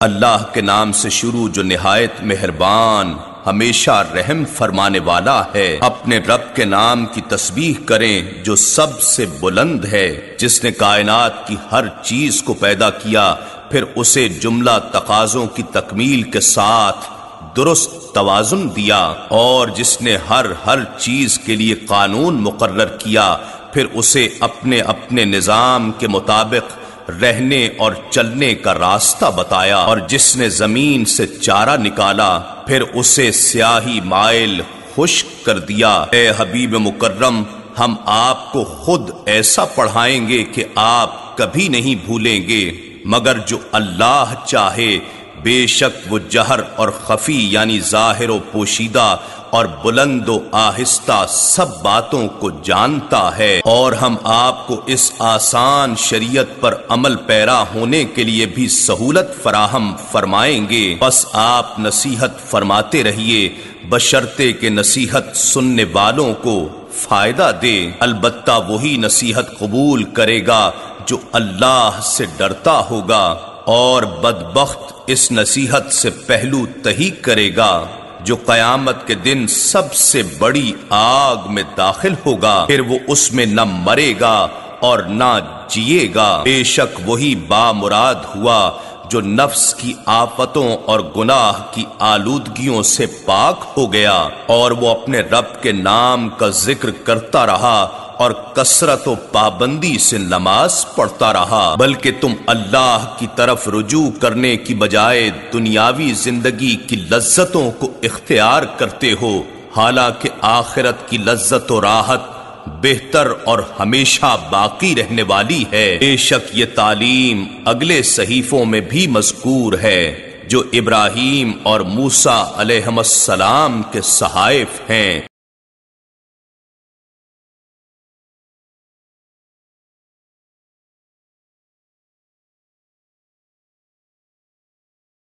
اللہ کے نام سے شروع جو نہایت مہربان ہمیشہ رحم فرمانے والا ہے۔ اپنے رب کے نام کی تسبیح کریں جو سب سے بلند ہے، جس نے کائنات کی ہر چیز کو پیدا کیا، پھر اسے جملہ تقاضوں کی تکمیل کے ساتھ درست توازن دیا، اور جس نے ہر چیز کے لیے قانون مقرر کیا، پھر اسے اپنے اپنے نظام کے مطابق رہنے اور چلنے کا راستہ بتایا، اور جس نے زمین سے چارہ نکالا پھر اسے سیاہی مائل خشک کر دیا۔ اے حبیب مکرم، ہم آپ کو خود ایسا پڑھائیں گے کہ آپ کبھی نہیں بھولیں گے مگر جو اللہ چاہے۔ بے شک وہ جہر اور خفی یعنی ظاہر و پوشیدہ اور بلند و آہستہ سب باتوں کو جانتا ہے، اور ہم آپ کو اس آسان شریعت پر عمل پیرا ہونے کے لیے بھی سہولت فراہم فرمائیں گے۔ بس آپ نصیحت فرماتے رہیے بشرطے کہ نصیحت سننے والوں کو فائدہ دے۔ البتہ وہی نصیحت قبول کرے گا جو اللہ سے ڈرتا ہوگا، اور بدبخت اس نصیحت سے پہلو تہی کرے گا جو قیامت کے دن سب سے بڑی آگ میں داخل ہوگا، پھر وہ اس میں نہ مرے گا اور نہ جیے گا۔ بے شک وہی بامراد ہوا جو نفس کی آفتوں اور گناہ کی آلودگیوں سے پاک ہو گیا، اور وہ اپنے رب کے نام کا ذکر کرتا رہا اور کثرت و پابندی سے نماز پڑھتا رہا، بلکہ تم اللہ کی طرف رجوع کرنے کی بجائے دنیاوی زندگی کی لذتوں کو اختیار کرتے ہو، حالانکہ آخرت کی لذت و راحت بہتر اور ہمیشہ باقی رہنے والی ہے۔ بے شک یہ تعلیم اگلے صحیفوں میں بھی مذکور ہے جو ابراہیم اور موسیٰ علیہم السلام کے صحائف ہیں۔